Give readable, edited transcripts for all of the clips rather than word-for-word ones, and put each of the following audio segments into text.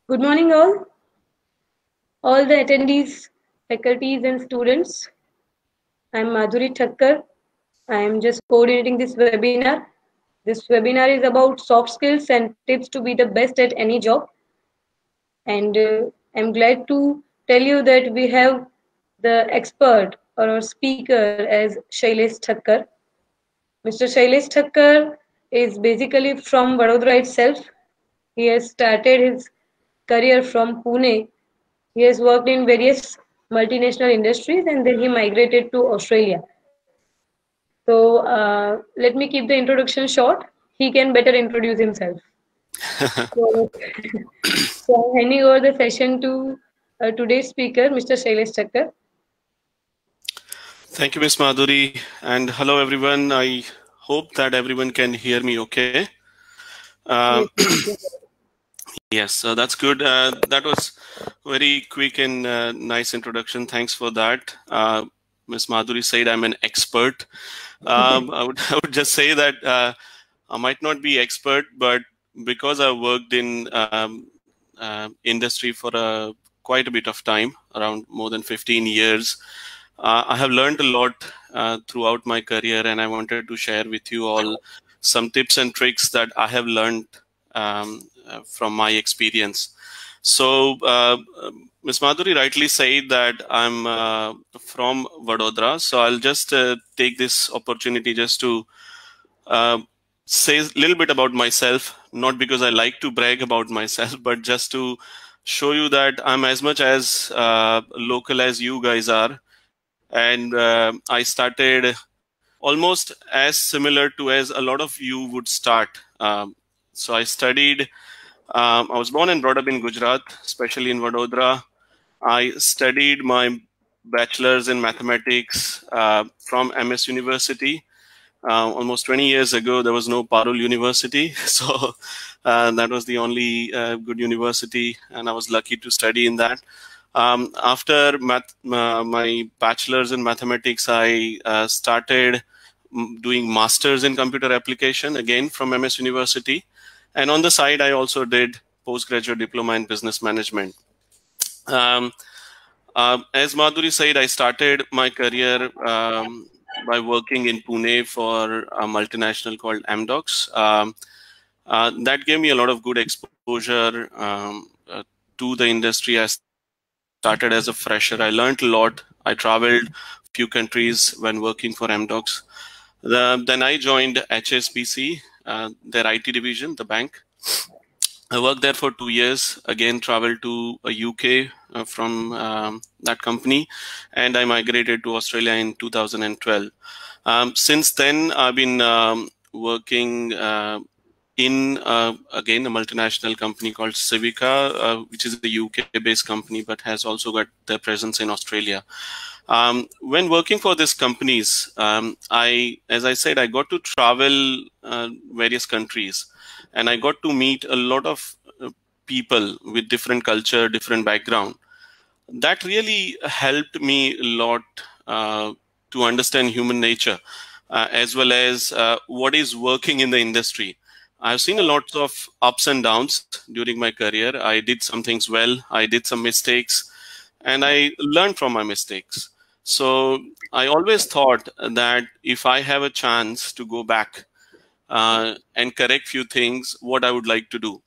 Good morning, all the attendees, faculties, and students. I'm Madhuri Thakkar. I'm just coordinating this webinar. This webinar is about soft skills and tips to be the best at any job. And I'm glad to tell you that we have the expert or our speaker as Shailesh Thakkar. Mr. Shailesh Thakkar is basically from Vadodara itself. He has started his career from Pune. He has worked in various multinational industries and then he migrated to Australia. So let me keep the introduction short. He can better introduce himself. So, so I'm handing over the session to today's speaker, Mr. Shailesh Thakkar. Thank you, Ms. Madhuri, and hello, everyone. I hope that everyone can hear me okay. Yes, Yes, that's good. That was very quick and nice introduction. Thanks for that. Ms. Madhuri said I'm an expert. I would just say that I might not be expert, but because I worked in industry for quite a bit of time, around more than 15 years, I have learned a lot throughout my career, and I wanted to share with you all some tips and tricks that I have learned from my experience. So, Ms. Madhuri rightly said that I'm from Vadodara. So I'll just take this opportunity just to say a little bit about myself, not because I like to brag about myself, but just to show you that I'm as much as local as you guys are. And I started almost as similar to as a lot of you would start. So I studied, I was born and brought up in Gujarat, especially in Vadodara. I studied my bachelor's in mathematics from MS University. Almost 20 years ago, there was no Parul University. So that was the only good university, and I was lucky to study in that. After my bachelor's in mathematics, I started doing master's in computer application, again from MS University. And on the side, I also did postgraduate diploma in business management. As Madhuri said, I started my career by working in Pune for a multinational called Amdocs. That gave me a lot of good exposure to the industry. I started as a fresher. I learned a lot. I traveled a few countries when working for Amdocs. Then I joined HSBC, their IT division, the bank. I worked there for 2 years, again traveled to UK from that company, and I migrated to Australia in 2012. Since then, I've been working in, again, a multinational company called Civica, which is a UK-based company, but has also got their presence in Australia. When working for these companies, as I said, I got to travel various countries, and I got to meet a lot of people with different culture, different background. That really helped me a lot to understand human nature, as well as what is working in the industry. I've seen a lot of ups and downs during my career. I did some things well, I did some mistakes, and I learned from my mistakes. So I always thought that if I have a chance to go back and correct few things, what I would like to do.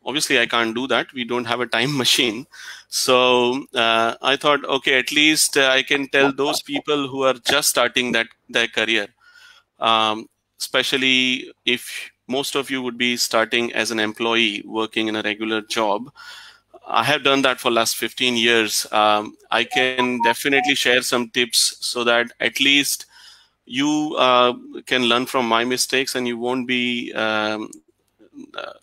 Obviously, I can't do that. We don't have a time machine. So I thought, okay, at least I can tell those people who are just starting their career, especially if most of you would be starting as an employee working in a regular job. I have done that for last 15 years. I can definitely share some tips so that at least you can learn from my mistakes and you won't be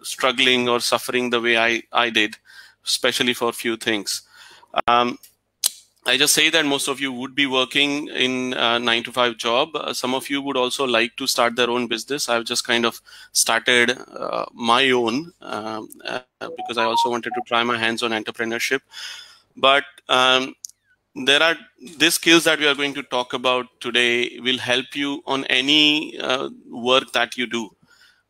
struggling or suffering the way I did, especially for a few things. I just say that most of you would be working in a 9-to-5 job. Some of you would also like to start their own business. I've just kind of started my own because I also wanted to try my hands on entrepreneurship. But there are these skills that we are going to talk about today will help you on any work that you do.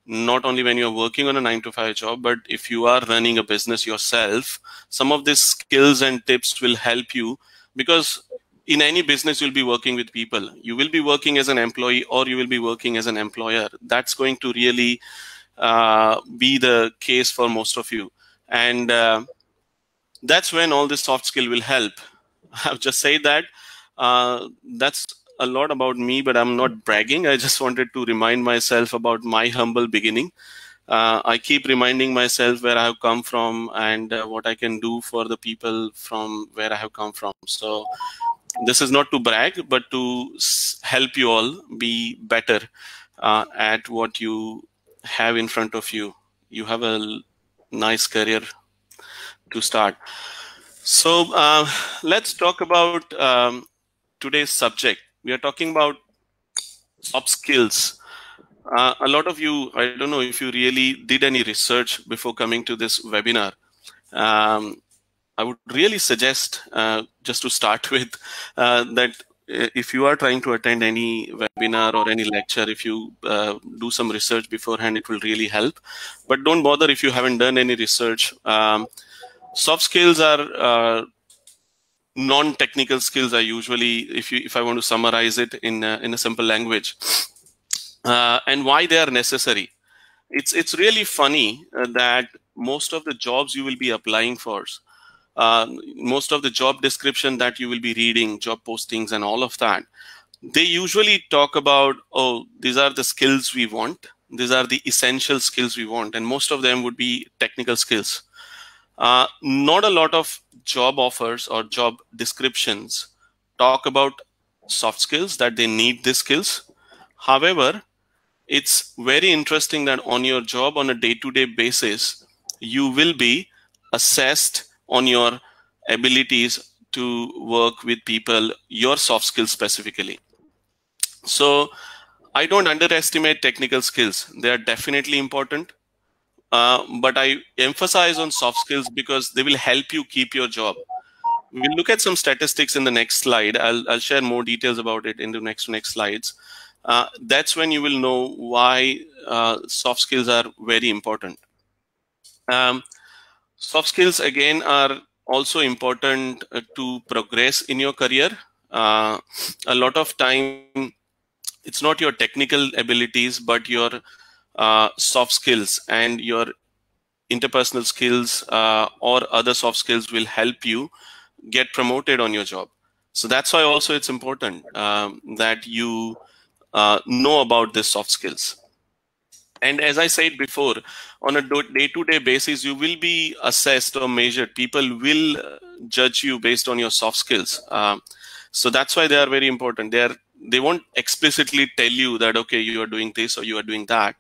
not only when you're working on a 9-to-5 job, but if you are running a business yourself, some of these skills and tips will help you, because in any business you'll be working with people. You will be working as an employee or you will be working as an employer. That's going to really be the case for most of you. And that's when all this soft skill will help. I've just said that. That's a lot about me, but I'm not bragging. I just wanted to remind myself about my humble beginning. I keep reminding myself where I have come from and what I can do for the people from where I have come from. So this is not to brag, but to help you all be better at what you have in front of you. You have a nice career to start. So let's talk about today's subject. We are talking about soft skills. A lot of you, I don't know if you really did any research before coming to this webinar. I would really suggest, just to start with, that if you are trying to attend any webinar or any lecture, if you do some research beforehand, it will really help. But don't bother if you haven't done any research. Soft skills are non-technical skills. Are usually, if I want to summarize it in a simple language, and why they are necessary. It's really funny that most of the jobs you will be applying for, most of the job description that you will be reading, job postings and all of that, they usually talk about, oh, these are the skills we want. These are the essential skills we want. And most of them would be technical skills. Not a lot of job offers or job descriptions talk about soft skills, that they need these skills. However, it's very interesting that on your job on a day-to-day basis, you will be assessed on your abilities to work with people, your soft skills specifically. So I don't underestimate technical skills. They are definitely important. But I emphasize on soft skills because they will help you keep your job. We'll look at some statistics in the next slide. I'll share more details about it in the next slides. That's when you will know why soft skills are very important. Soft skills, again, are also important to progress in your career. A lot of time, it's not your technical abilities, but your soft skills and your interpersonal skills or other soft skills will help you get promoted on your job. So that's why also it's important that you know about these soft skills. And as I said before, on a day-to-day basis, you will be assessed or measured. People will judge you based on your soft skills. So that's why they are very important. They won't explicitly tell you that, okay, you are doing this or you are doing that,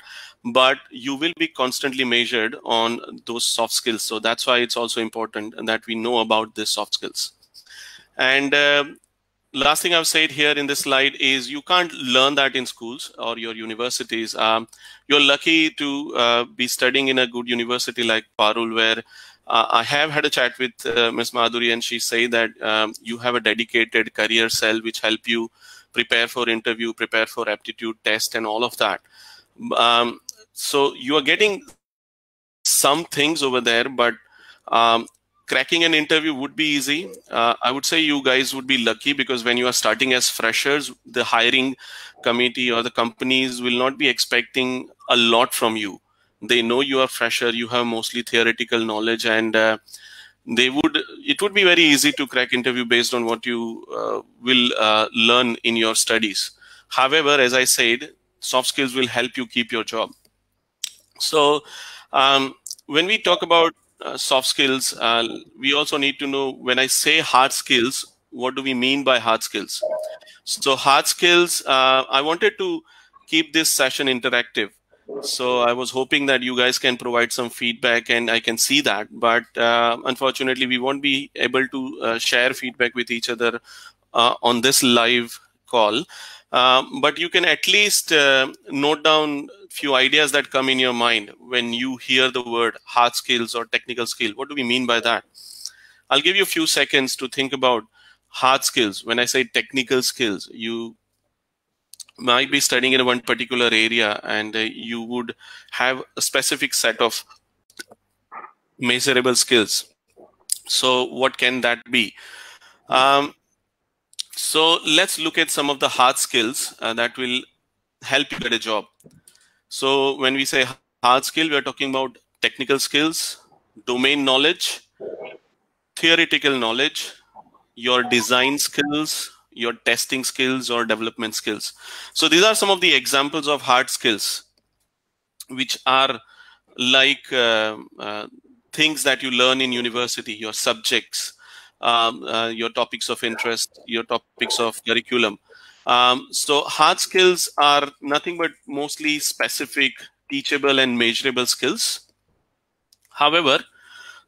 but you will be constantly measured on those soft skills. So that's why it's also important that we know about these soft skills. And last thing I've said here in this slide is you can't learn that in schools or your universities. You're lucky to be studying in a good university like Parul, where I have had a chat with Ms. Madhuri, and she said that you have a dedicated career cell which help you prepare for interview, prepare for aptitude test and all of that. So you are getting some things over there, but cracking an interview would be easy. I would say you guys would be lucky, because when you are starting as freshers, the hiring committee or the companies will not be expecting a lot from you. They know you are fresher, you have mostly theoretical knowledge, and it would be very easy to crack interview based on what you will learn in your studies. However, as I said, soft skills will help you keep your job. So when we talk about soft skills, we also need to know, when I say hard skills, what do we mean by hard skills? So hard skills, I wanted to keep this session interactive. So I was hoping that you guys can provide some feedback and I can see that. But unfortunately, we won't be able to share feedback with each other on this live call. But you can at least note down a few ideas that come in your mind when you hear the word hard skills or technical skill. What do we mean by that? I'll give you a few seconds to think about hard skills. When I say technical skills, you might be studying in one particular area, and you would have a specific set of measurable skills. So what can that be? So let's look at some of the hard skills that will help you get a job. So when we say hard skill, we are talking about technical skills, domain knowledge, theoretical knowledge, your design skills, your testing skills, or development skills. So these are some of the examples of hard skills, which are like things that you learn in university, your subjects, your topics of interest, your topics of curriculum. So hard skills are nothing but mostly specific, teachable, and measurable skills. However,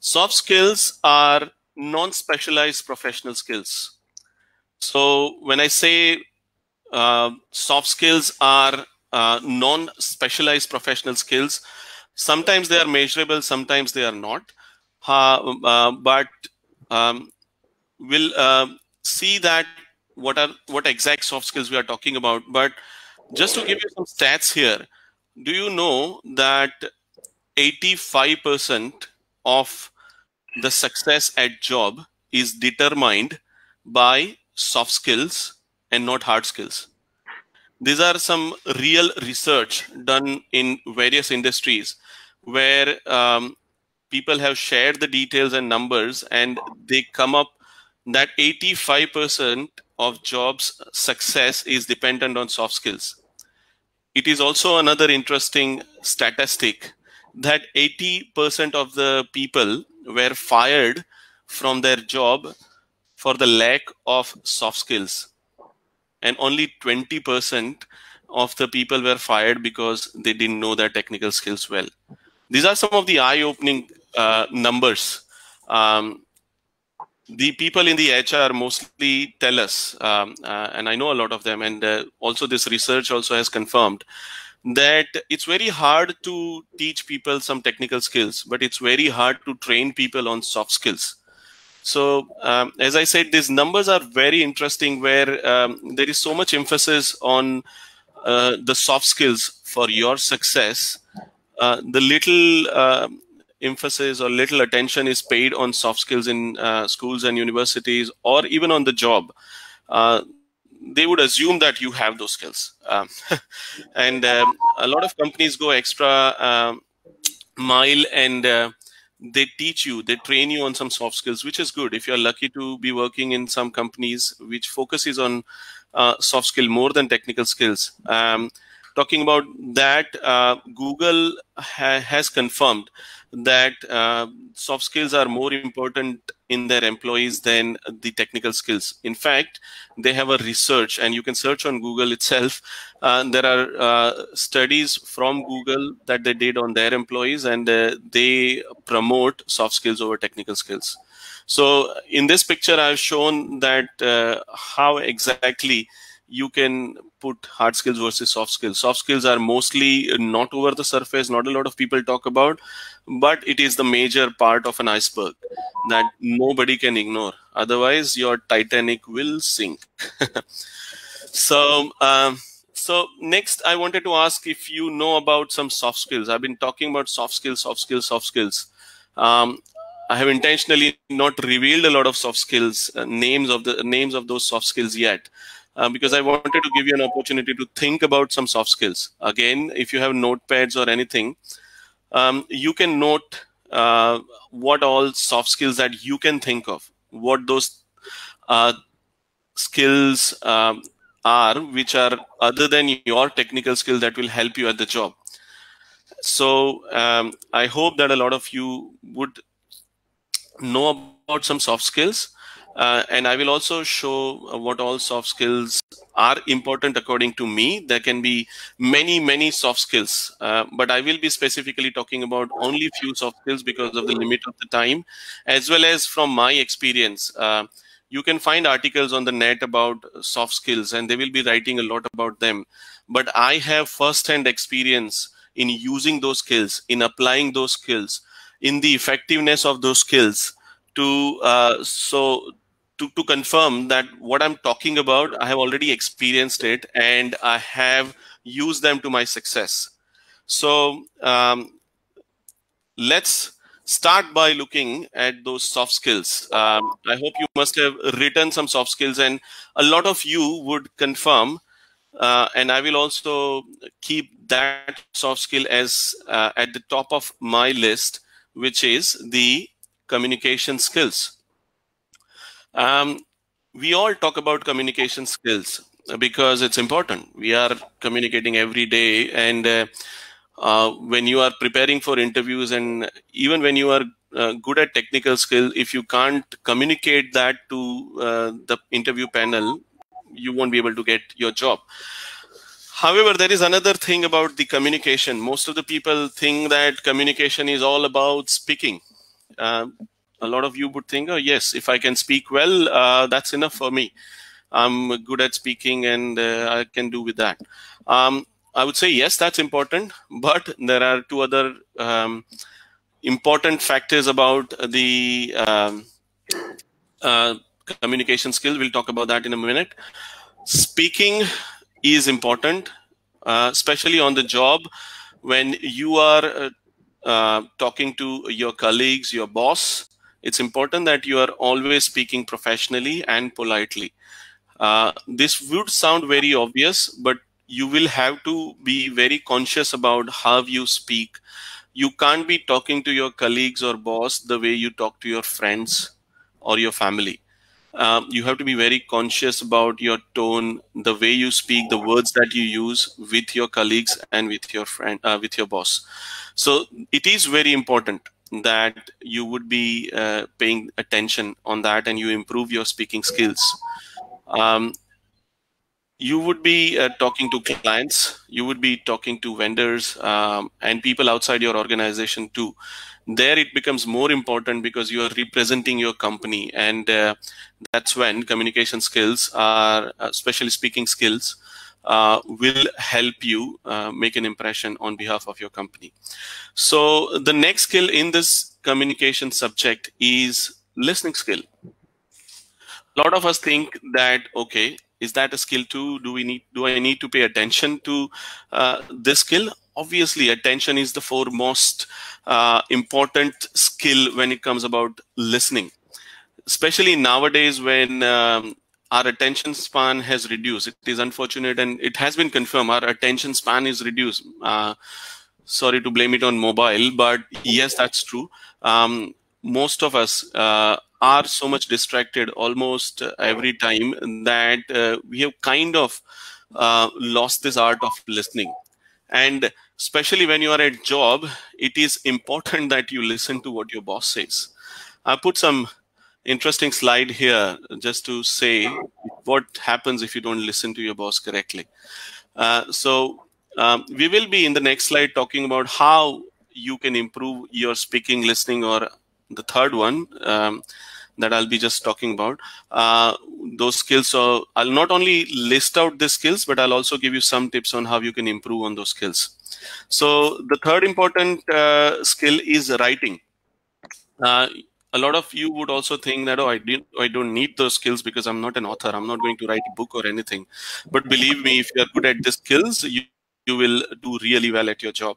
soft skills are non-specialized professional skills. So when I say soft skills are non-specialized professional skills, sometimes they are measurable, sometimes they are not. But we'll see that what exact soft skills we are talking about. But just to give you some stats here, do you know that 85% of the success at job is determined by soft skills and not hard skills? These are some real research done in various industries where people have shared the details and numbers, and they come up that 85% of jobs success is dependent on soft skills. It is also another interesting statistic that 80% of the people were fired from their job for the lack of soft skills, and only 20% of the people were fired because they didn't know their technical skills well. These are some of the eye-opening numbers. The people in the HR mostly tell us, and I know a lot of them, and also this research also has confirmed that it's very hard to teach people some technical skills, but it's very hard to train people on soft skills. So as I said, these numbers are very interesting, where there is so much emphasis on the soft skills for your success. The little emphasis or little attention is paid on soft skills in schools and universities, or even on the job. They would assume that you have those skills. And a lot of companies go extra mile, and they teach you, they train you on some soft skills, which is good if you're lucky to be working in some companies which focuses on soft skill more than technical skills. Talking about that, Google has confirmed that soft skills are more important in their employees than the technical skills. In fact, they have a research, and you can search on Google itself. There are studies from Google that they did on their employees, and they promote soft skills over technical skills. So in this picture, I've shown that how exactly you can put hard skills versus soft skills. Soft skills are mostly not over the surface, not a lot of people talk about, but it is the major part of an iceberg that nobody can ignore. Otherwise, your Titanic will sink. So next, I wanted to ask if you know about some soft skills. I've been talking about soft skills. I have intentionally not revealed a lot of soft skills, names of those soft skills yet. Because I wanted to give you an opportunity to think about some soft skills. Again, if you have notepads or anything, you can note what all soft skills that you can think of, what those skills are, which are other than your technical skill that will help you at the job. So I hope that a lot of you would know about some soft skills. And I will also show what all soft skills are important according to me. There can be many, many soft skills, but I will be specifically talking about only few soft skills because of the limit of the time, as well as from my experience. You can find articles on the net about soft skills, and they will be writing a lot about them. But I have first-hand experience in using those skills, in applying those skills, in the effectiveness of those skills to confirm that what I'm talking about, I have already experienced it and I have used them to my success. So let's start by looking at those soft skills. I hope you must have written some soft skills, and a lot of you would confirm. And I will also keep that soft skill as at the top of my list, which is the communication skills. We all talk about communication skills because it's important. We are communicating every day, and when you are preparing for interviews, and even when you are good at technical skill, if you can't communicate that to the interview panel, you won't be able to get your job. However, there is another thing about the communication. Most of the people think that communication is all about speaking. A lot of you would think, oh yes, if I can speak well, that's enough for me. I'm good at speaking and I can do with that. I would say, yes, that's important, but there are two other important factors about the communication skills. We'll talk about that in a minute. Speaking is important, especially on the job when you are talking to your colleagues, your boss. It's important that you are always speaking professionally and politely. This would sound very obvious, but you will have to be very conscious about how you speak. You can't be talking to your colleagues or boss the way you talk to your friends or your family. You have to be very conscious about your tone, the way you speak, the words that you use with your colleagues and with your friend, with your boss. So it is very important that you would be paying attention on that and you improve your speaking skills. You would be talking to clients, you would be talking to vendors and people outside your organization too. There it becomes more important because you are representing your company, and that's when communication skills are, especially speaking skills, will help you make an impression on behalf of your company. So the next skill in this communication subject is listening skill. A lot of us think that, okay, is that a skill too? Do I need to pay attention to this skill? Obviously, attention is the foremost important skill when it comes about listening, especially nowadays when our attention span has reduced. It is unfortunate, and it has been confirmed, our attention span is reduced. Sorry to blame it on mobile, but yes, that's true. Most of us are so much distracted almost every time that we have kind of lost this art of listening. And especially when you are at job, it is important that you listen to what your boss says. I put some interesting slide here just to say what happens if you don't listen to your boss correctly. We will be in the next slide talking about how you can improve your speaking, listening, or the third one that I'll be just talking about. Those skills. So I'll not only list out the skills, but I'll also give you some tips on how you can improve on those skills. So the third important skill is writing. A lot of you would also think that, oh, I don't need those skills because I'm not an author. I'm not going to write a book or anything. But believe me, if you're good at the skills, you will do really well at your job.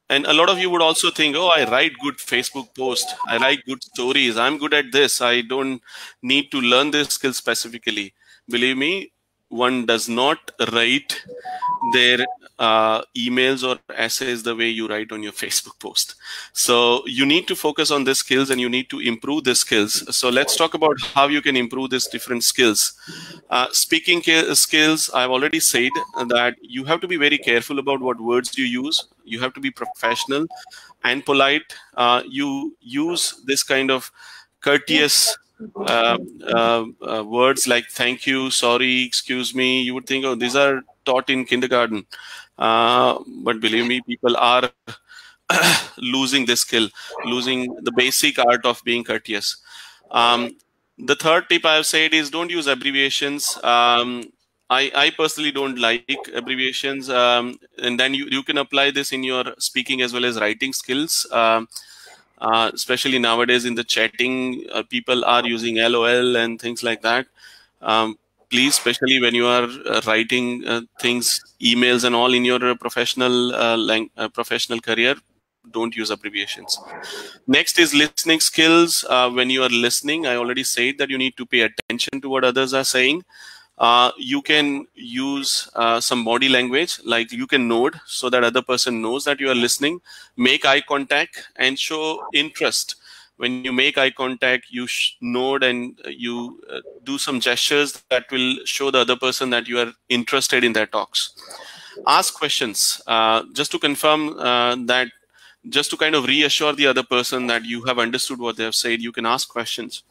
And a lot of you would also think, oh, I write good Facebook posts. I write good stories. I'm good at this. I don't need to learn this skill specifically. Believe me, one does not write their emails or essays the way you write on your Facebook post. So you need to focus on these skills and you need to improve the skills. So let's talk about how you can improve these different skills. Speaking skills, I've already said that you have to be very careful about what words you use. You have to be professional and polite. You use this kind of courteous words like thank you, sorry, excuse me. You would think, oh, these are taught in kindergarten. But believe me, people are losing this skill, losing the basic art of being courteous. The third tip I've said is don't use abbreviations. I personally don't like abbreviations. And then you can apply this in your speaking as well as writing skills. Especially nowadays in the chatting, people are using LOL and things like that. Please, especially when you are writing things, emails and all in your professional career, don't use abbreviations. Next is listening skills. When you are listening, I already said that you need to pay attention to what others are saying. You can use some body language, like you can nod so that other person knows that you are listening. Make eye contact and show interest. When you make eye contact, you nod and you do some gestures that will show the other person that you are interested in their talks. Ask questions just to confirm that, just to kind of reassure the other person that you have understood what they have said. You can ask questions.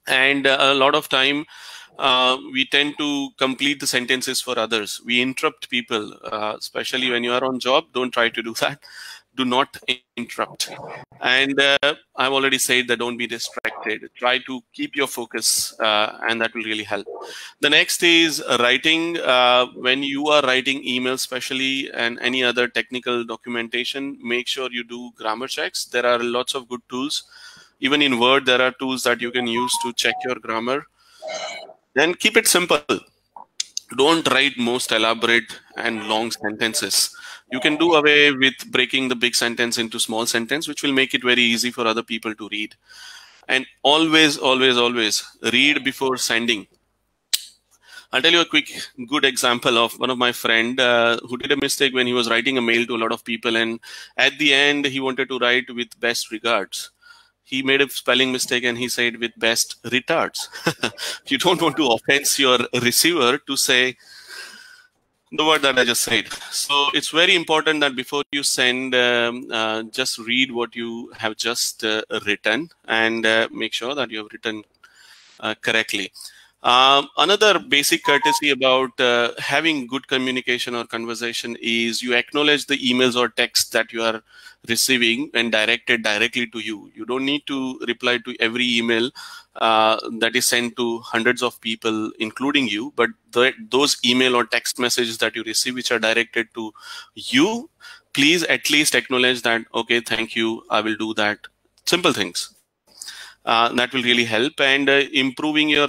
And a lot of time, we tend to complete the sentences for others. We interrupt people, especially when you are on job. Don't try to do that. Do not interrupt. And I've already said that don't be distracted. Try to keep your focus, and that will really help. The next is writing. When you are writing emails, especially, and any other technical documentation, make sure you do grammar checks. There are lots of good tools. Even in Word, there are tools that you can use to check your grammar. Then keep it simple. Don't write most elaborate and long sentences. You can do away with breaking the big sentence into small sentence, which will make it very easy for other people to read. And always, always, always read before sending. I'll tell you a quick, good example of one of my friend who did a mistake when he was writing a mail to a lot of people. And at the end, he wanted to write with best regards. He made a spelling mistake and he said with best retards. You don't want to offense your receiver to say the word that I just said. So it's very important that before you send, just read what you have just written and make sure that you have written correctly. Another basic courtesy about having good communication or conversation is you acknowledge the emails or texts that you are receiving and directed directly to you. You don't need to reply to every email that is sent to hundreds of people, including you, but those email or text messages that you receive, which are directed to you, please at least acknowledge that, okay, thank you, I will do that. Simple things. That will really help. And improving your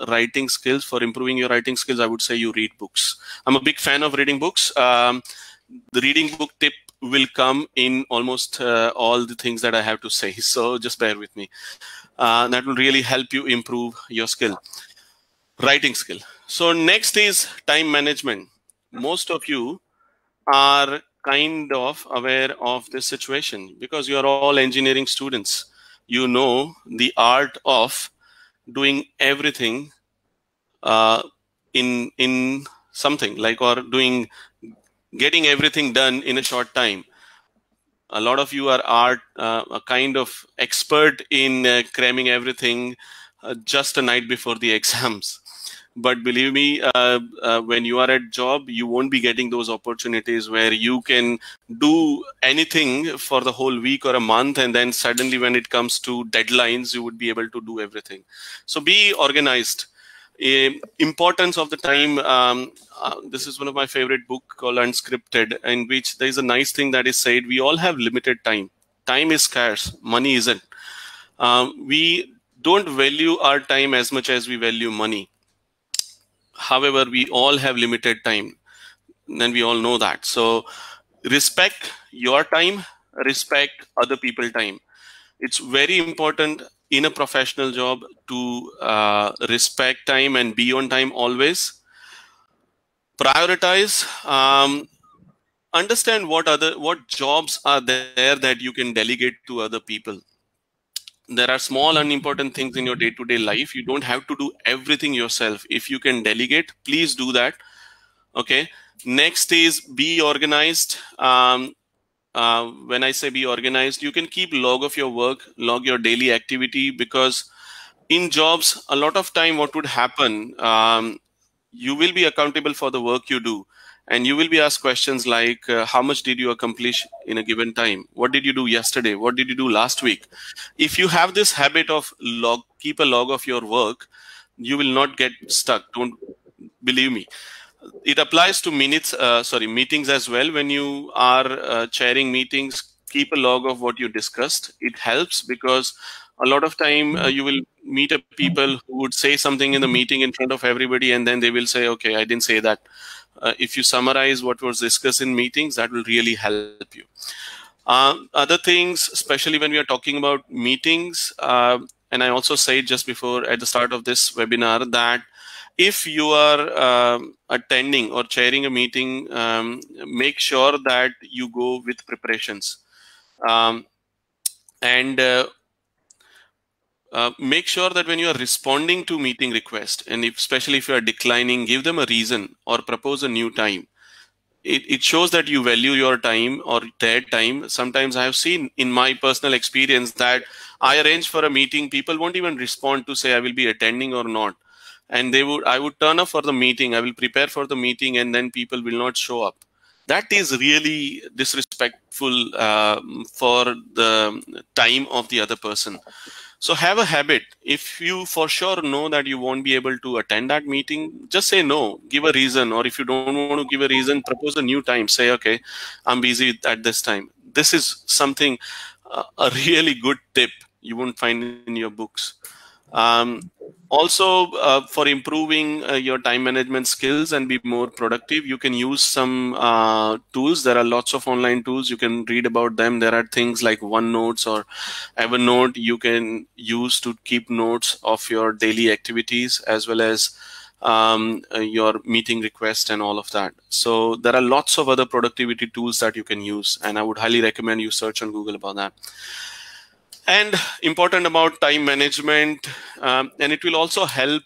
writing skills. For improving your writing skills, I would say you read books. I'm a big fan of reading books. The reading book tip will come in almost all the things that I have to say. So just bear with me. That will really help you improve your skill, writing skill. So next is time management. Most of you are kind of aware of this situation because you are all engineering students. You know the art of doing everything in something like, or getting everything done in a short time. A lot of you are a kind of expert in cramming everything just a night before the exams. But believe me, when you are at job, you won't be getting those opportunities where you can do anything for the whole week or a month, and then suddenly when it comes to deadlines, you would be able to do everything. So be organized. Importance of the time. This is one of my favorite book called Unscripted, in which there is a nice thing that is said: we all have limited time. Time is scarce. Money isn't. We don't value our time as much as we value money. However, we all have limited time, and we all know that. So respect your time, respect other people's time. It's very important in a professional job to respect time and be on time always. Prioritize. Understand what jobs are there that you can delegate to other people. There are small unimportant things in your day-to-day life. You don't have to do everything yourself. If you can delegate, please do that. Okay. Next is be organized. When I say be organized, you can keep log of your work, log your daily activity, because in jobs, a lot of time what would happen, you will be accountable for the work you do. And you will be asked questions like, how much did you accomplish in a given time? What did you do yesterday? What did you do last week? If you have this habit of keep a log of your work, you will not get stuck. Don't believe me. It applies to meetings as well. When you are chairing meetings, keep a log of what you discussed. It helps because a lot of time you will meet a people who would say something in the meeting in front of everybody, and then they will say, okay, I didn't say that. If you summarize what was discussed in meetings, that will really help you. Other things, especially when we are talking about meetings, and I also said just before at the start of this webinar that if you are attending or chairing a meeting, make sure that you go with preparations. And make sure that when you are responding to meeting request, and especially if you are declining, give them a reason or propose a new time. It shows that you value your time or their time. Sometimes I have seen in my personal experience that I arrange for a meeting, people won't even respond to say I will be attending or not. And I would turn up for the meeting, I will prepare for the meeting, and then people will not show up. That is really disrespectful for the time of the other person. So have a habit. If you for sure know that you won't be able to attend that meeting, just say no, give a reason. Or if you don't want to give a reason, propose a new time. Say, okay, I'm busy at this time. This is something, a really good tip you won't find in your books. Also, for improving your time management skills and be more productive, you can use some tools. There are lots of online tools. You can read about them. There are things like OneNote or Evernote you can use to keep notes of your daily activities as well as your meeting request and all of that. So there are lots of other productivity tools that you can use, and I would highly recommend you search on Google about that. And important about time management, and it will also help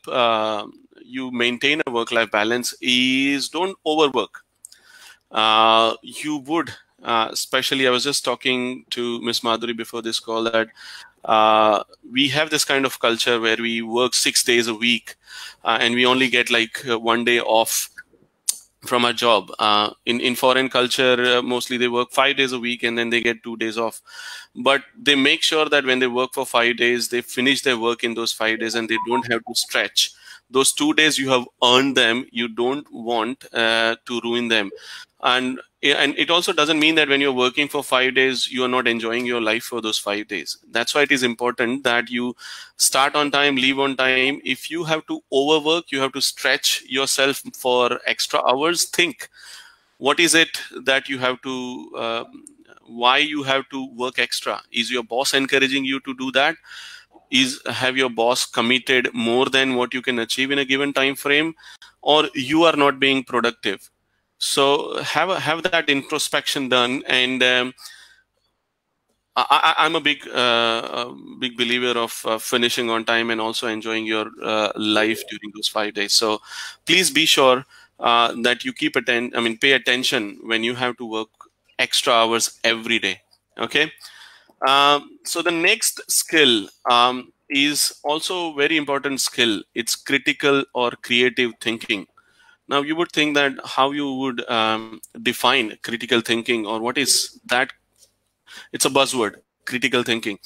you maintain a work-life balance, is don't overwork. You would, especially I was just talking to Ms. Madhuri before this call that we have this kind of culture where we work 6 days a week and we only get like 1 day off from our job. In foreign culture, mostly they work 5 days a week and then they get 2 days off. But they make sure that when they work for 5 days, they finish their work in those 5 days and they don't have to stretch. Those 2 days you have earned them. You don't want to ruin them. And it also doesn't mean that when you're working for 5 days, you are not enjoying your life for those 5 days. That's why it is important that you start on time, leave on time. If you have to overwork, you have to stretch yourself for extra hours. Think, what is it that you have to, why you have to work extra? Is your boss encouraging you to do that? Have your boss committed more than what you can achieve in a given time frame, or you are not being productive? So have that introspection done. And I'm a big believer of finishing on time and also enjoying your life during those 5 days. So please be sure that you pay attention when you have to work extra hours every day. Okay. So the next skill is also a very important skill. It's critical or creative thinking. Now you would think that how you would define critical thinking, or what is that? It's a buzzword, critical thinking.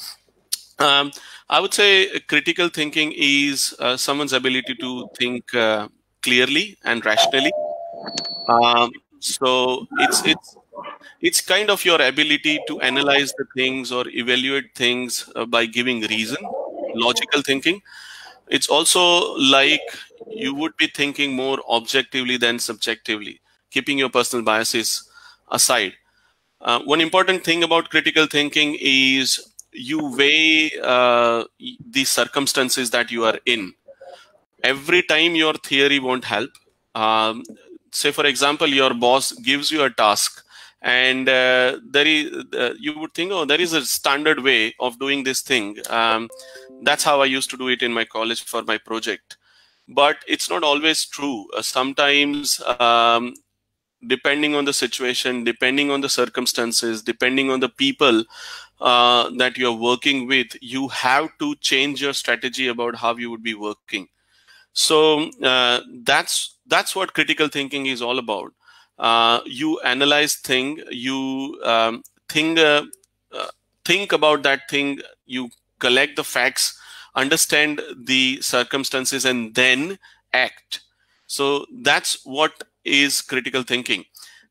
I would say critical thinking is someone's ability to think clearly and rationally. So it's kind of your ability to analyze the things or evaluate things by giving reason, logical thinking. It's also like you would be thinking more objectively than subjectively, keeping your personal biases aside. One important thing about critical thinking is you weigh the circumstances that you are in. Every time your theory won't help. Say, for example, your boss gives you a task, and you would think, oh, there is a standard way of doing this thing. That's how I used to do it in my college for my project. But it's not always true. Sometimes, depending on the situation, depending on the circumstances, depending on the people that you're working with, you have to change your strategy about how you would be working. So that's what critical thinking is all about. You analyze thing, you think about that thing, you collect the facts, understand the circumstances, and then act. So that's what is critical thinking.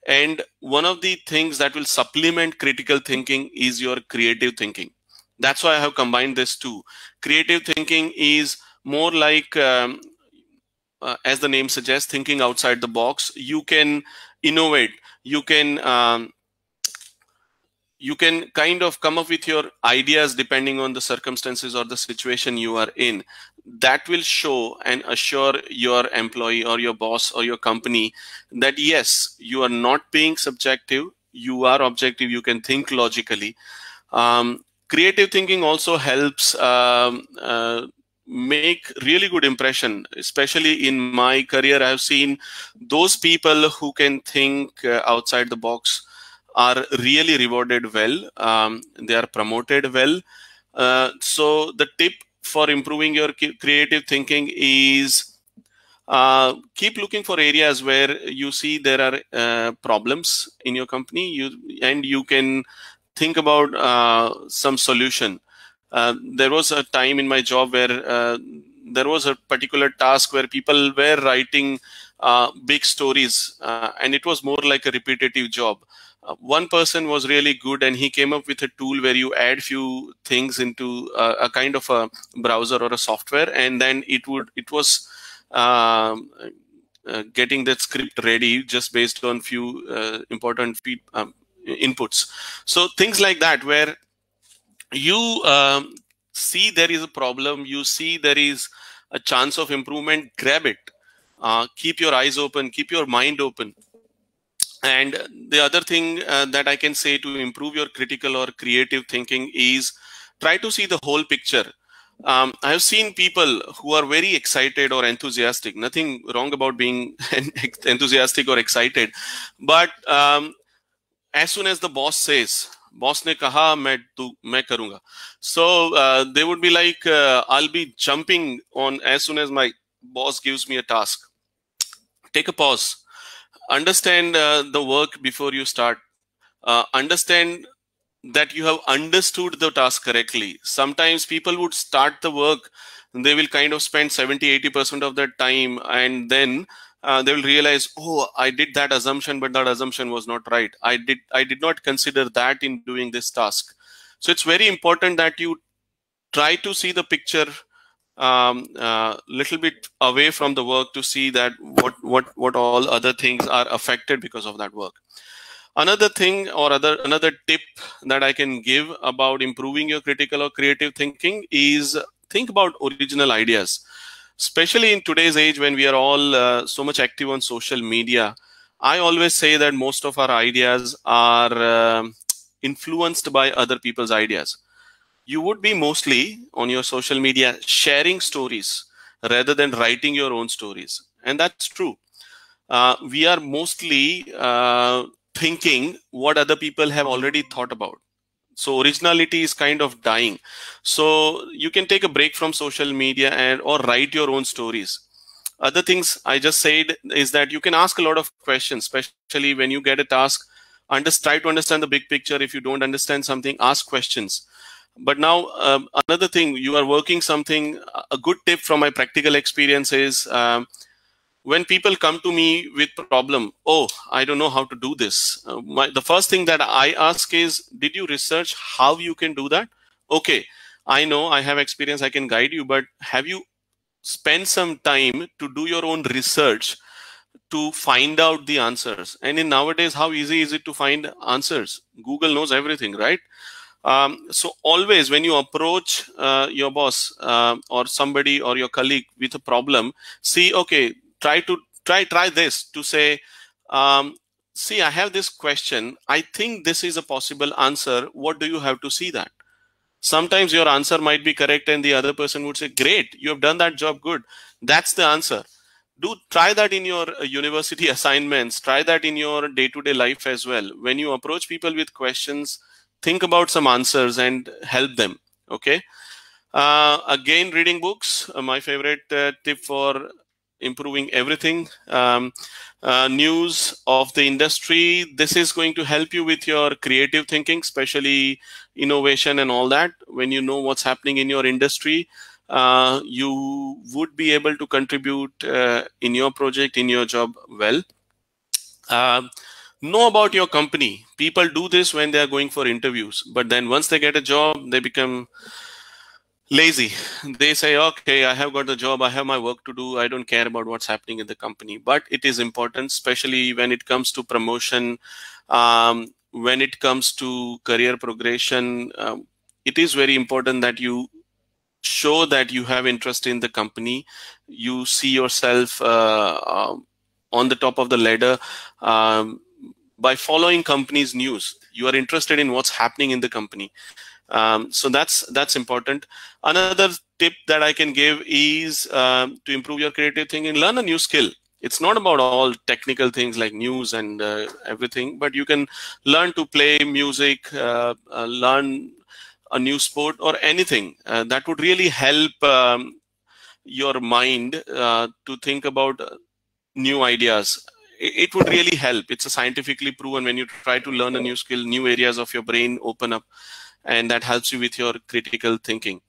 And one of the things that will supplement critical thinking is your creative thinking. That's why I have combined this two. Creative thinking is more like, as the name suggests, thinking outside the box. You can innovate. You can kind of come up with your ideas depending on the circumstances or the situation you are in. That will show and assure your employee or your boss or your company that yes, you are not being subjective, you are objective, you can think logically. Creative thinking also helps make really good impression. Especially in my career, I have seen those people who can think outside the box are really rewarded well. They are promoted well. So the tip for improving your creative thinking is keep looking for areas where you see there are problems in your company, and you can think about some solution. There was a time in my job where there was a particular task where people were writing big stories, and it was more like a repetitive job. One person was really good, and he came up with a tool where you add few things into a kind of a browser or a software, and then it was getting that script ready just based on few important inputs. So things like that, where you see there is a problem, you see there is a chance of improvement, grab it. Keep your eyes open, keep your mind open. And the other thing that I can say to improve your critical or creative thinking is try to see the whole picture. I have seen people who are very excited or enthusiastic. Nothing wrong about being enthusiastic or excited. But as soon as the boss says, boss ne kaha, main karunga. So they would be like, I'll be jumping on as soon as my boss gives me a task. Take a pause. Understand the work before you start. Understand that you have understood the task correctly. Sometimes people would start the work, they will kind of spend 70-80% of their time, and then they will realize, oh, I did that assumption, but that assumption was not right. I did not consider that in doing this task. So it's very important that you try to see the picture little bit away from the work to see that what all other things are affected because of that work. Another thing or another tip that I can give about improving your critical or creative thinking is think about original ideas. Especially in today's age when we are all so much active on social media, I always say that most of our ideas are influenced by other people's ideas. You would be mostly on your social media sharing stories rather than writing your own stories. And that's true. We are mostly thinking what other people have already thought about. So originality is kind of dying. So you can take a break from social media or write your own stories. Other things I just said is that you can ask a lot of questions, especially when you get a task. Try to understand the big picture. If you don't understand something, ask questions. But now another thing, you are working something, a good tip from my practical experience is when people come to me with problem, oh, I don't know how to do this. The first thing that I ask is, did you research how you can do that? Okay, I know I have experience, I can guide you, but have you spent some time to do your own research to find out the answers? And in nowadays, how easy is it to find answers? Google knows everything, right? So always when you approach your boss or somebody or your colleague with a problem, see, okay, try this to say, see, I have this question. I think this is a possible answer. What do you have to see that? Sometimes your answer might be correct and the other person would say, great, you have done that job good. That's the answer. Try that in your university assignments. Try that in your day-to-day life as well. When you approach people with questions, think about some answers and help them. Okay. Again, reading books, my favorite tip for improving everything. News of the industry. This is going to help you with your creative thinking, especially innovation and all that. When you know what's happening in your industry, you would be able to contribute in your project, in your job well. Know about your company. People do this when they are going for interviews, but then once they get a job, they become lazy. They say, okay, I have got the job, I have my work to do, I don't care about what's happening in the company. But it is important, especially when it comes to promotion, when it comes to career progression. It is very important that you show that you have interest in the company. You see yourself on the top of the ladder by following company's news. You are interested in what's happening in the company. So that's important. Another tip that I can give is to improve your creative thinking, learn a new skill. It's not about all technical things like news and everything, but you can learn to play music, learn a new sport or anything. That would really help your mind to think about new ideas. It would really help. It's a scientifically proven. When you try to learn a new skill, new areas of your brain open up, and that helps you with your critical thinking.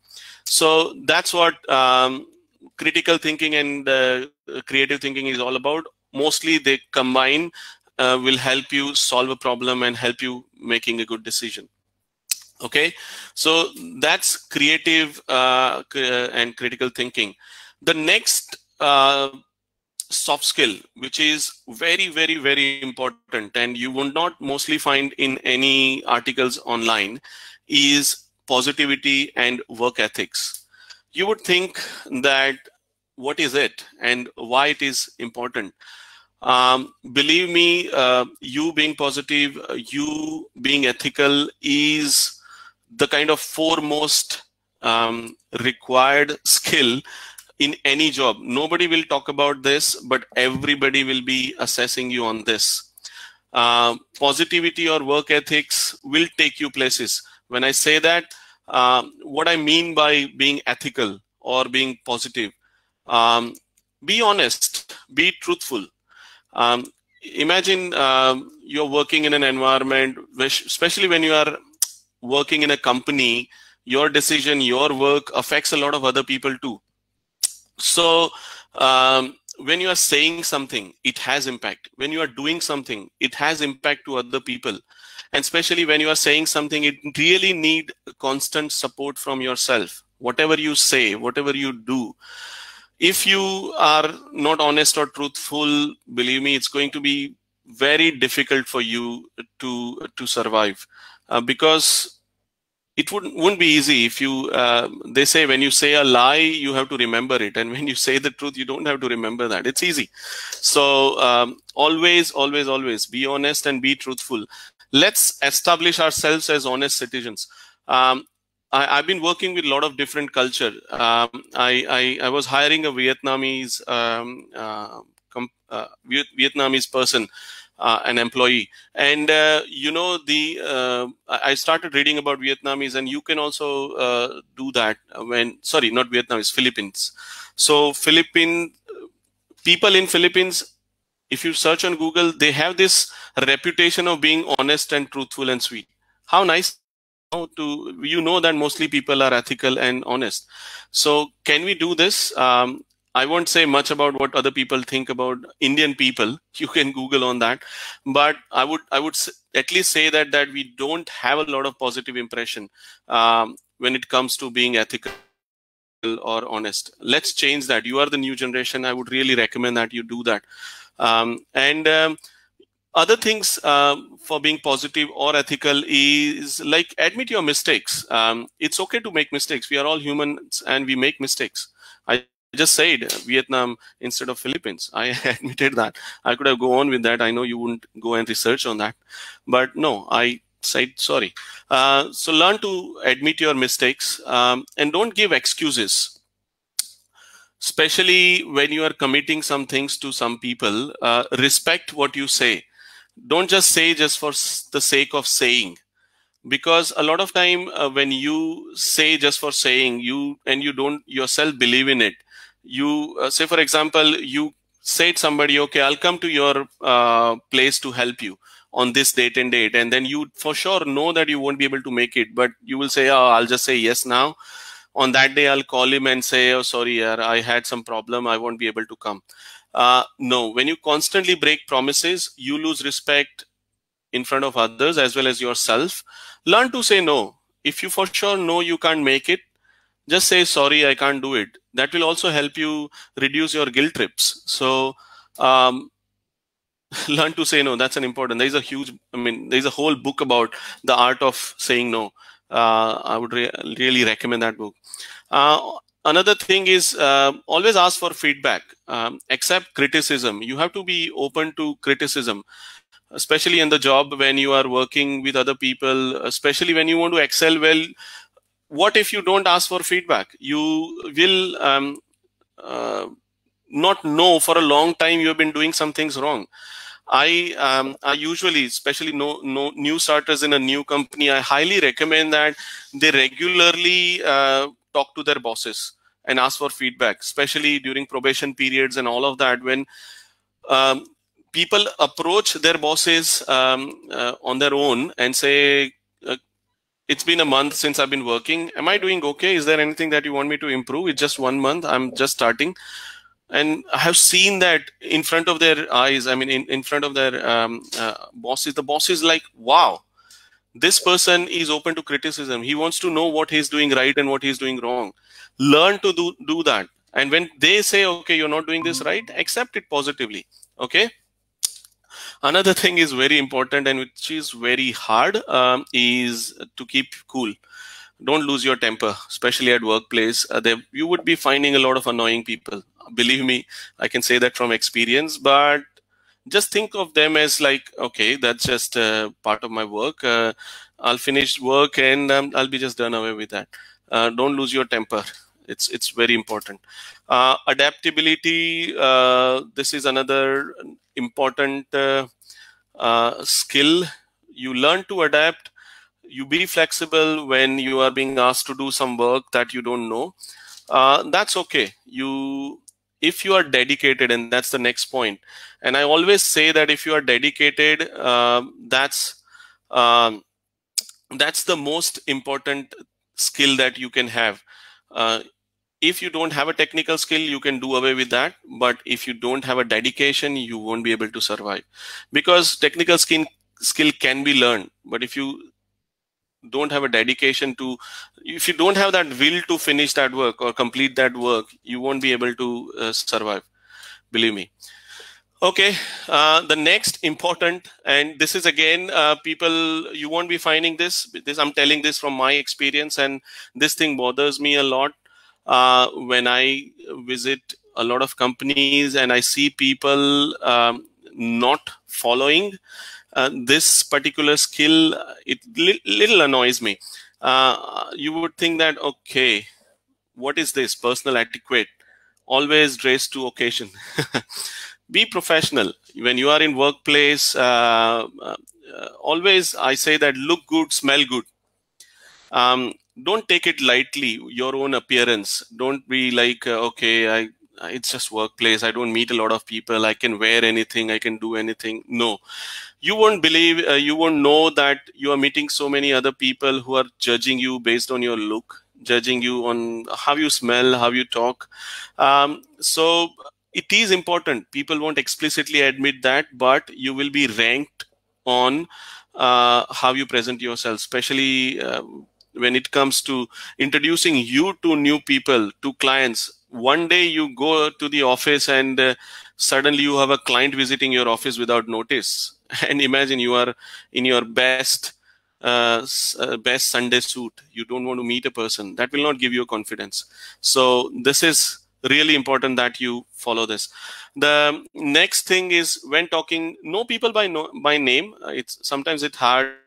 So that's what critical thinking and creative thinking is all about. Mostly they combine, will help you solve a problem and help you making a good decision. Okay, so that's creative and critical thinking. The next soft skill, which is very, very, very important, and you will not mostly find in any articles online, is positivity and work ethics. You would think that what is it and why it is important. Believe me, you being positive, you being ethical is the kind of foremost required skill in any job. Nobody will talk about this, but everybody will be assessing you on this. Positivity or work ethics will take you places. When I say that, what I mean by being ethical or being positive, be honest, be truthful. Imagine you're working in an environment, especially when you are working in a company, your decision, your work affects a lot of other people too. So when you are saying something, it has impact. When you are doing something, it has impact to other people. And especially when you are saying something, it really need constant support from yourself. Whatever you say, whatever you do, if you are not honest or truthful, believe me, it's going to be very difficult for you to survive, because it wouldn't be easy. If you they say when you say a lie, you have to remember it, and when you say the truth, you don't have to remember that. It's easy. So always be honest and be truthful. Let's establish ourselves as honest citizens. I've been working with a lot of different culture. I was hiring a Vietnamese Vietnamese person, an employee, and I started reading about Vietnamese, and you can also do that not Vietnamese, Philippines. So people in Philippines, if you search on Google, they have this reputation of being honest and truthful and sweet. How nice that mostly people are ethical and honest. So can we do this? I won't say much about what other people think about Indian people. You can Google on that, but I would at least say that we don't have a lot of positive impression when it comes to being ethical or honest. Let's change that. You are the new generation. I would really recommend that you do that. Other things for being positive or ethical is like admit your mistakes. It's okay to make mistakes. We are all humans and we make mistakes. I just said Vietnam instead of Philippines. I admitted that. I could have gone on with that. I know you wouldn't go and research on that, but no, I said sorry. So learn to admit your mistakes and don't give excuses. Especially when you are committing some things to some people, respect what you say. Don't just say just for the sake of saying, because a lot of time when you say just for saying, you don't yourself believe in it. You say, for example, you say to somebody, okay, I'll come to your place to help you on this date and date, and then you for sure know that you won't be able to make it, but you will say, oh, I'll just say yes now. On that day, I'll call him and say, oh, sorry, yaar, I had some problem, I won't be able to come. No, when you constantly break promises, you lose respect in front of others as well as yourself. Learn to say no. If you for sure know you can't make it, just say, sorry, I can't do it. That will also help you reduce your guilt trips. So learn to say no. That's an important. There's a whole book about the art of saying no. I would really recommend that book. Another thing is always ask for feedback. Accept criticism. You have to be open to criticism, especially in the job when you are working with other people, especially when you want to excel well. What if you don't ask for feedback? You will not know for a long time you have been doing some things wrong. I usually, especially new starters in a new company, I highly recommend that they regularly talk to their bosses and ask for feedback, especially during probation periods and all of that. When people approach their bosses on their own and say, it's been a month since I've been working. Am I doing okay? Is there anything that you want me to improve? It's just 1 month. I'm just starting. And I have seen that in front of their eyes. I mean, in front of their bosses. The boss is like, wow, this person is open to criticism. He wants to know what he's doing right and what he's doing wrong. Learn to do that. And when they say, okay, you're not doing this right, accept it positively. Okay. Another thing is very important and which is very hard is to keep cool. Don't lose your temper, especially at workplace. You would be finding a lot of annoying people. Believe me, I can say that from experience, but just think of them as like, okay, that's just part of my work. I'll finish work and I'll be just done away with that. Don't lose your temper. It's very important. Adaptability. This is another important skill. You learn to adapt. You be flexible when you are being asked to do some work that you don't know. That's okay. If you are dedicated, and that's the next point. And I always say that if you are dedicated, that's the most important skill that you can have. If you don't have a technical skill, you can do away with that. But if you don't have a dedication, you won't be able to survive. Because technical skill can be learned. But if you don't have a dedication if you don't have that will to finish that work or complete that work, you won't be able to survive. Believe me. Okay, the next important, and this is again, people, you won't be finding this. I'm telling this from my experience, and this thing bothers me a lot when I visit a lot of companies and I see people not following this particular skill. It little annoys me. You would think that, okay, what is this? Personal etiquette. Always dress to occasion. Be professional. When you are in workplace, always I say that look good, smell good. Don't take it lightly, your own appearance. Don't be like, okay, it's just workplace. I don't meet a lot of people. I can wear anything. I can do anything. No. You won't believe, you won't know that you are meeting so many other people who are judging you based on your look, judging you on how you smell, how you talk. So it is important. People won't explicitly admit that, but you will be ranked on how you present yourself, especially when it comes to introducing you to new people, to clients. One day you go to the office and suddenly you have a client visiting your office without notice. And imagine you are in your best Sunday suit. You don't want to meet a person. That will not give you confidence. So this is really important that you follow this. The next thing is when talking, know people by name. Sometimes it's hard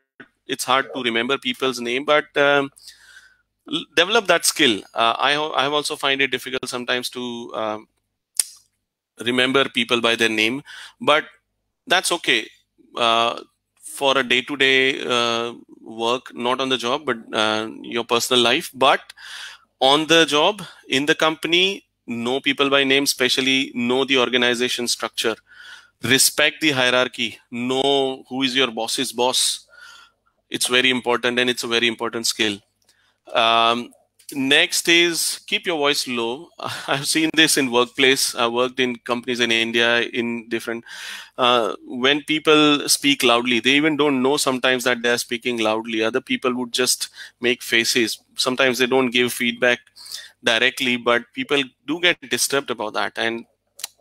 to remember people's name, but develop that skill. I have also find it difficult sometimes to remember people by their name, but that's okay. For a day-to-day work, not on the job, but your personal life, but on the job, in the company, know people by name, especially know the organization structure, respect the hierarchy, know who is your boss's boss. It's very important, and it's a very important skill. Next is keep your voice low. I've seen this in workplace. I worked in companies in India in different. When people speak loudly, they even don't know sometimes that they're speaking loudly. Other people would just make faces. Sometimes they don't give feedback directly, but people do get disturbed about that, and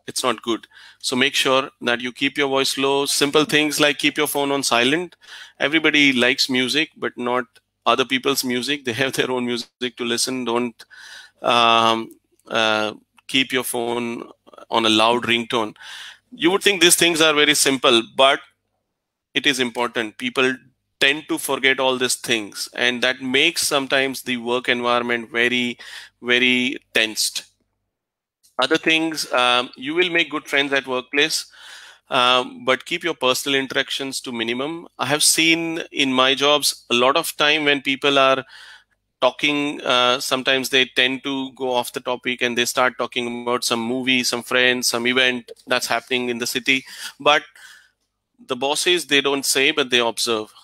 it's not good. So make sure that you keep your voice low. Simple things like keep your phone on silent. Everybody likes music, but not other people's music. They have their own music to listen. Don't um, uh, keep your phone on a loud ringtone. You would think these things are very simple, but it is important. People tend to forget all these things, and that makes sometimes the work environment very, very tensed. Other things, you will make good friends at workplace, but keep your personal interactions to minimum. I have seen in my jobs a lot of time when people are talking, sometimes they tend to go off the topic and they start talking about some movie, some friends, some event that's happening in the city. But the bosses, they don't say, but they observe.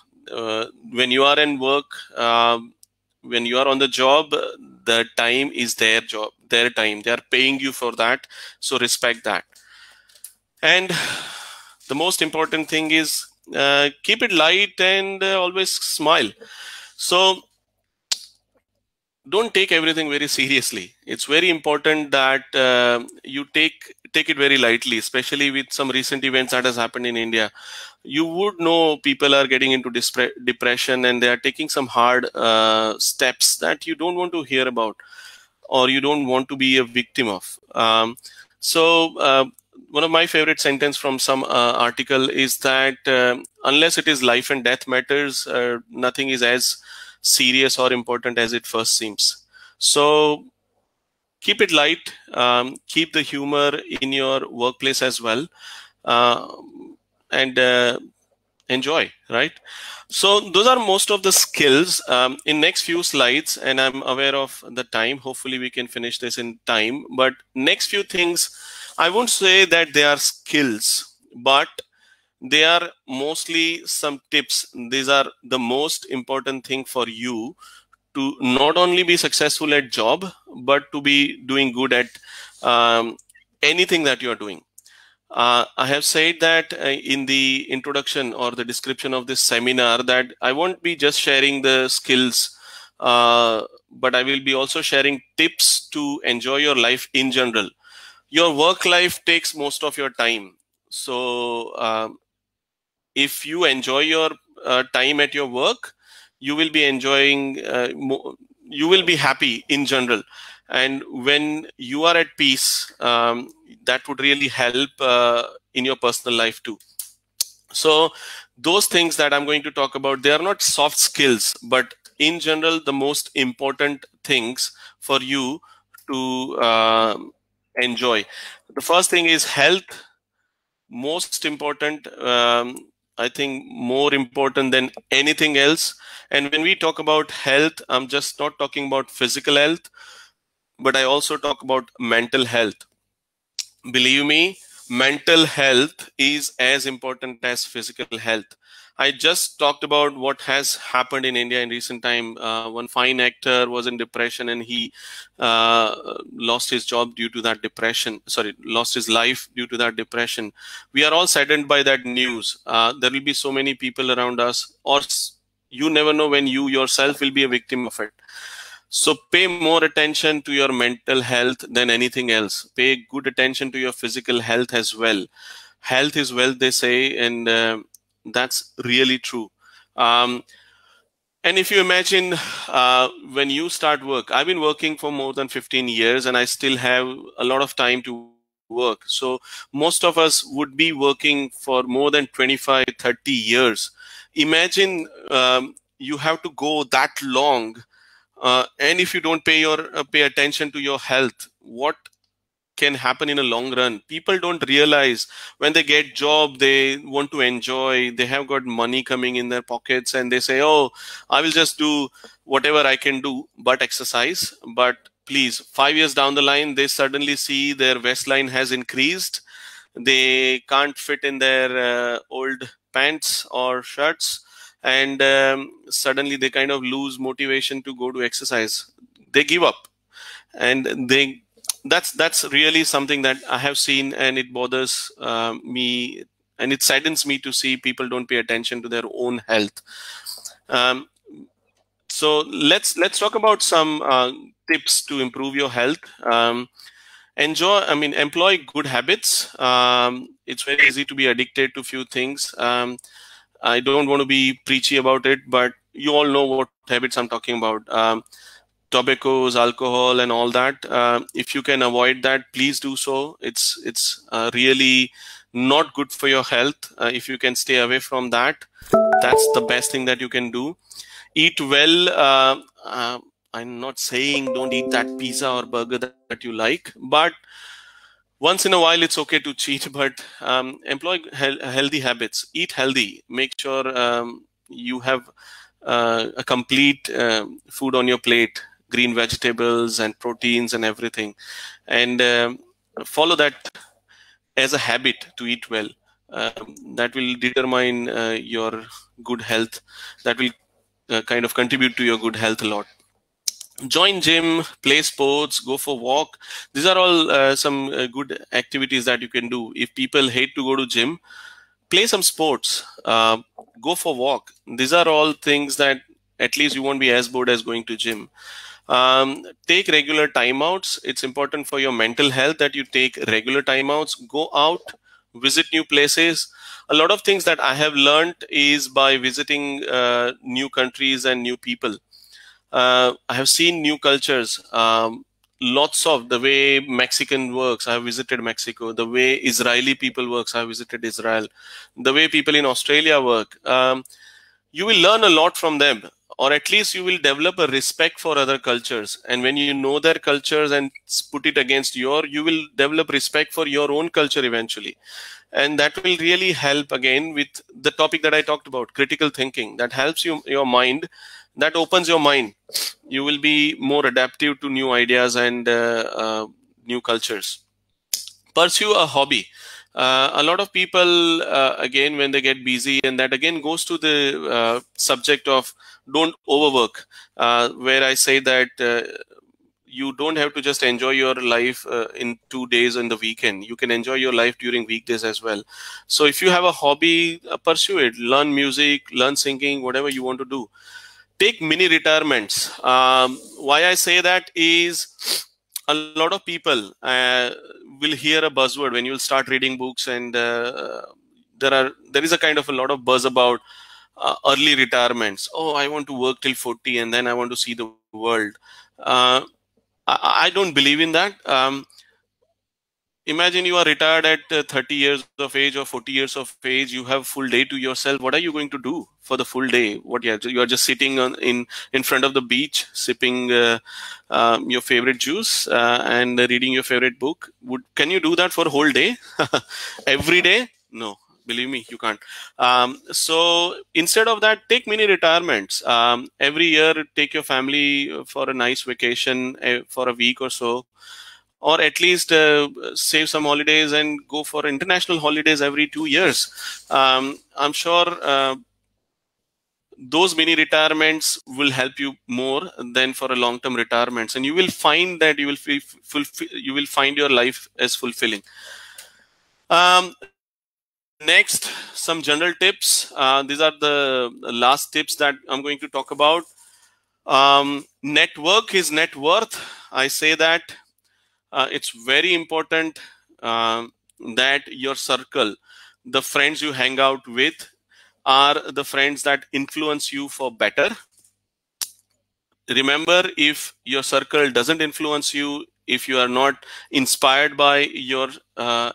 When you are in work, when you are on the job, the time is their job, their time. They are paying you for that, so respect that. And the most important thing is keep it light and always smile. So don't take everything very seriously. It's very important that you take it very lightly, especially with some recent events that has happened in India. You would know people are getting into depression, and they are taking some hard steps that you don't want to hear about, or you don't want to be a victim of. So one of my favorite sentence from some article is that unless it is life and death matters, nothing is as serious or important as it first seems. So keep it light, keep the humor in your workplace as well, and enjoy, right? So those are most of the skills. In next few slides, and I'm aware of the time, hopefully we can finish this in time, but next few things, I won't say that they are skills, but they are mostly some tips. These are the most important thing for you to not only be successful at job, but to be doing good at anything that you are doing. I have said that in the introduction or the description of this seminar that I won't be just sharing the skills, but I will be also sharing tips to enjoy your life in general. Your work life takes most of your time. So if you enjoy your time at your work, you will be enjoying, you will be happy in general. And when you are at peace, that would really help in your personal life too. So those things that I'm going to talk about, they are not soft skills, but in general, the most important things for you to enjoy. The first thing is health. Most important, I think more important than anything else. And when we talk about health, I'm just not talking about physical health, but I also talk about mental health. Believe me, mental health is as important as physical health. I just talked about what has happened in India in recent time. One fine actor was in depression, and he lost his job due to that depression. Sorry, lost his life due to that depression. We are all saddened by that news. There will be so many people around us, or you never know when you yourself will be a victim of it. So pay more attention to your mental health than anything else. Pay good attention to your physical health as well. Health is wealth, they say, and that's really true. And if you imagine when you start work, I've been working for more than 15 years and I still have a lot of time to work. So most of us would be working for more than 25, 30 years. Imagine you have to go that long. And if you don't pay attention to your health, what can happen in a long run? People don't realize when they get job, they want to enjoy, they have got money coming in their pockets, and they say, oh, I will just do whatever I can do but exercise. But please, 5 years down the line, they suddenly see their waistline has increased, they can't fit in their old pants or shirts, and suddenly they kind of lose motivation to go to exercise. they give up, and that's really something that I have seen, and it bothers me, and it saddens me to see people don't pay attention to their own health. So let's talk about some tips to improve your health. Employ good habits. It's very easy to be addicted to few things. I don't want to be preachy about it, but you all know what habits I'm talking about. Tobaccos, alcohol, and all that. If you can avoid that, please do so. It's really not good for your health. If you can stay away from that, that's the best thing that you can do. Eat well. I'm not saying don't eat that pizza or burger that you like, but once in a while it's okay to cheat. But employ healthy habits. Eat healthy. Make sure you have a complete food on your plate, green vegetables and proteins and everything, and follow that as a habit to eat well. That will determine your good health. That will kind of contribute to your good health a lot. Join gym, play sports, go for walk. These are all some good activities that you can do. If people hate to go to gym, play some sports, go for walk. These are all things that at least you won't be as bored as going to gym. Take regular timeouts. It's important for your mental health that you take regular timeouts. Go out, visit new places. A lot of things that I have learned is by visiting new countries and new people. I have seen new cultures. Lots of the way Mexican works, I have visited Mexico. The way Israeli people works, I have visited Israel. The way people in Australia work, you will learn a lot from them, or at least you will develop a respect for other cultures. And when you know their cultures and put it against you will develop respect for your own culture eventually. And that will really help again with the topic that I talked about, critical thinking. That helps your mind. That opens your mind. You will be more adaptive to new ideas and new cultures. Pursue a hobby. A lot of people, again, when they get busy, and that again goes to the subject of don't overwork, where I say that you don't have to just enjoy your life in 2 days in the weekend. You can enjoy your life during weekdays as well. So if you have a hobby, pursue it. Learn music, learn singing, whatever you want to do. Take mini retirements. Why I say that is a lot of people will hear a buzzword when you'll start reading books, and there is a kind of a lot of buzz about early retirements. Oh, I want to work till 40 and then I want to see the world. I don't believe in that. Imagine you are retired at 30 years of age or 40 years of age. You have full day to yourself. What are you going to do for the full day? What you are just sitting in front of the beach, sipping your favorite juice and reading your favorite book. Can you do that for a whole day? Every day? No, believe me, you can't. So instead of that, take mini retirements. Every year, take your family for a nice vacation for a week or so. Or at least save some holidays and go for international holidays every 2 years. I'm sure those mini retirements will help you more than for a long-term retirements, and you will find that you will find your life as fulfilling. Next, some general tips. These are the last tips that I'm going to talk about. Network is net worth. I say that. It's very important that your circle, the friends you hang out with, are the friends that influence you for better. Remember, if your circle doesn't influence you, if you are not inspired by your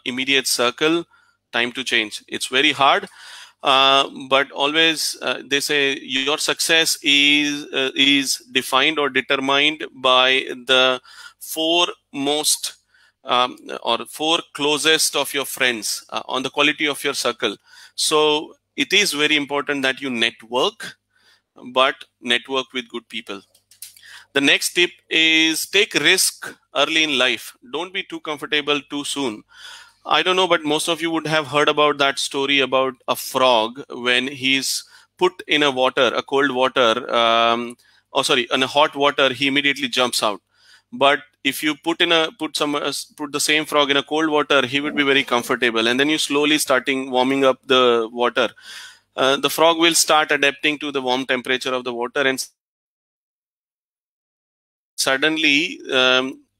immediate circle, time to change. It's very hard, but always they say your success is defined or determined by the four closest of your friends, on the quality of your circle. So it is very important that you network, but network with good people. The next tip is take risk early in life. Don't be too comfortable too soon. I don't know, but most of you would have heard about that story about a frog when he's put in a cold water, in a hot water, he immediately jumps out. But if you put the same frog in a cold water, he would be very comfortable. And then you slowly warming up the water. The frog will start adapting to the warm temperature of the water, and suddenly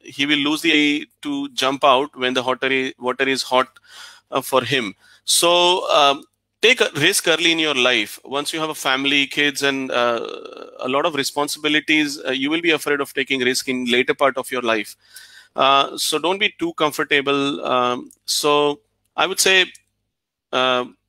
he will lose the ability to jump out when the water is hot for him. So take a risk early in your life. Once you have a family, kids, and a lot of responsibilities, you will be afraid of taking risk in later part of your life. So don't be too comfortable. So I would say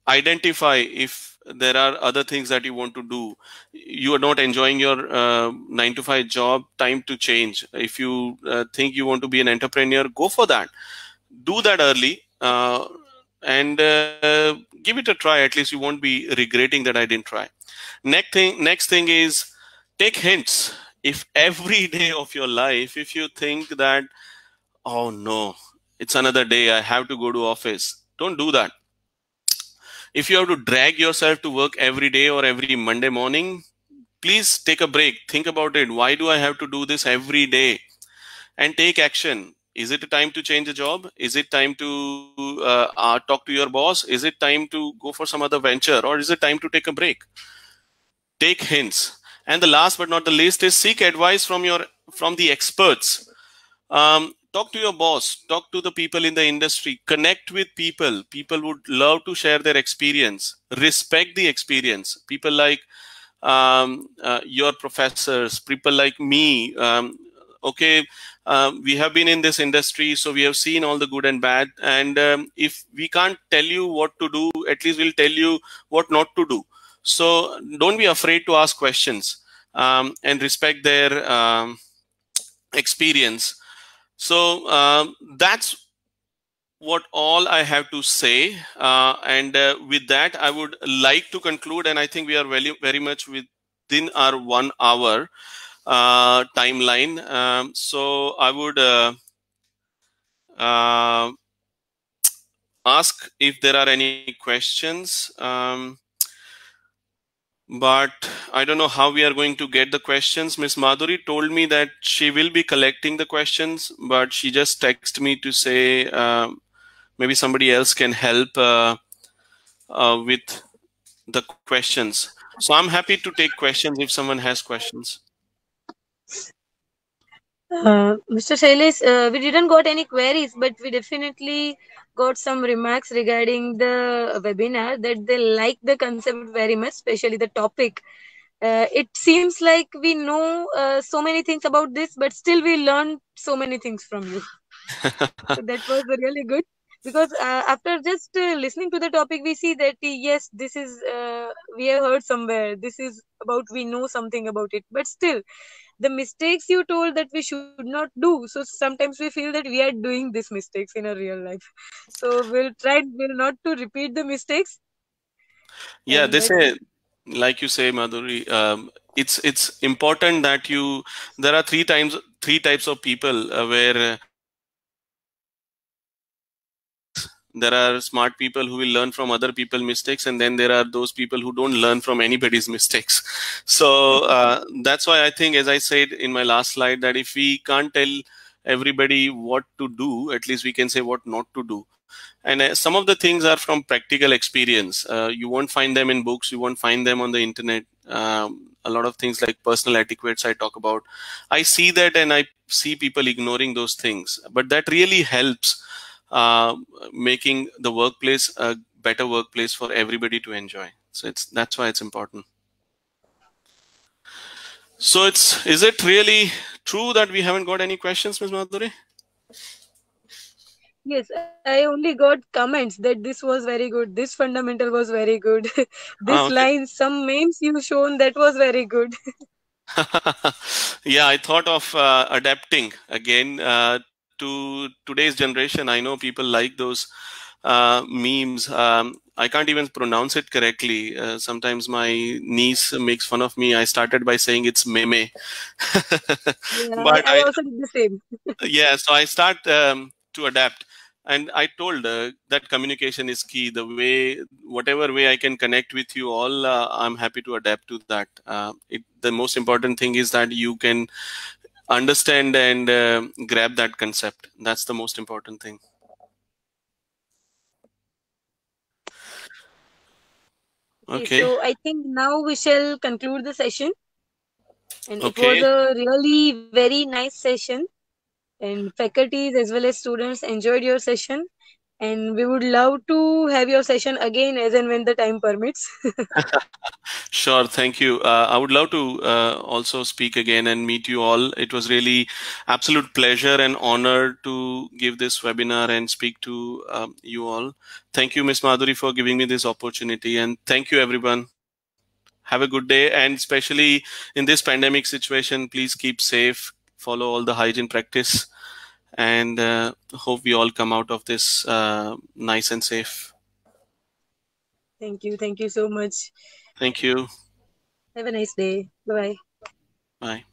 identify if there are other things that you want to do. You are not enjoying your 9-to-5 job, time to change. If you think you want to be an entrepreneur, go for that. Do that early and give it a try. At least you won't be regretting that I didn't try. Next thing is take hints. If every day of your life, if you think that, oh no, it's another day, I have to go to office, don't do that. If you have to drag yourself to work every day or every Monday morning, please take a break. Think about it. Why do I have to do this every day? And take action. Is it a time to change a job? Is it time to talk to your boss? Is it time to go for some other venture? Or is it time to take a break? Take hints. And the last but not the least is seek advice from the experts. Talk to your boss, talk to the people in the industry, connect with people. People would love to share their experience. Respect the experience. People like your professors, people like me. We have been in this industry, so we have seen all the good and bad. And if we can't tell you what to do, at least we'll tell you what not to do. So don't be afraid to ask questions and respect their experience. So that's what all I have to say. And with that, I would like to conclude. And I think we are very much within our 1 hour timeline. So I would ask if there are any questions. But I don't know how we are going to get the questions. Miss Madhuri told me that she will be collecting the questions, but she just texted me to say maybe somebody else can help with the questions. So I'm happy to take questions if someone has questions. Mr. Shailesh, we didn't got any queries, but we definitely got some remarks regarding the webinar that they like the concept very much, especially the topic. It seems like we know so many things about this, but still we learned so many things from you. So that was really good, because after just listening to the topic, we see that yes, this is we have heard somewhere, this is about, we know something about it, but still the mistakes you told that we should not do. So sometimes we feel that we are doing these mistakes in a real life. So we'll not to repeat the mistakes. Yeah, they say, like you say, Madhuri, it's important that there are three types of people where there are smart people who will learn from other people's mistakes, and then there are those people who don't learn from anybody's mistakes. So that's why I think, as I said in my last slide, that if we can't tell everybody what to do, at least we can say what not to do. And some of the things are from practical experience. You won't find them in books. You won't find them on the internet. A lot of things like personal etiquettes I talk about. I see that, and I see people ignoring those things. But that really helps making the workplace a better workplace for everybody to enjoy. So that's why it's important. So is it really true that we haven't got any questions, Ms. Madhuri? Yes, I only got comments that this was very good, this fundamental was very good, this line, some memes you shown, that was very good. Yeah, I thought of adapting again to today's generation. I know people like those memes. I can't even pronounce it correctly. Sometimes my niece makes fun of me. I started by saying it's meme. Yeah, but I also did the same. Yeah, so I start to adapt. And I told that communication is key. Whatever way I can connect with you all, I'm happy to adapt to that. The most important thing is that you can understand and grab that concept. That's the most important thing. Okay. So I think now we shall conclude the session. And it Okay. was a really very nice session. And faculties as well as students enjoyed your session. And we would love to have your session again as and when the time permits. Sure, thank you. I would love to also speak again and meet you all. It was really absolute pleasure and honor to give this webinar and speak to you all. Thank you, Ms. Madhuri, for giving me this opportunity, and thank you, everyone. Have a good day, and especially in this pandemic situation, please keep safe, follow all the hygiene practice, and hope we all come out of this nice and safe. Thank you. Thank you so much. Thank you. Have a nice day. Bye-bye. Bye.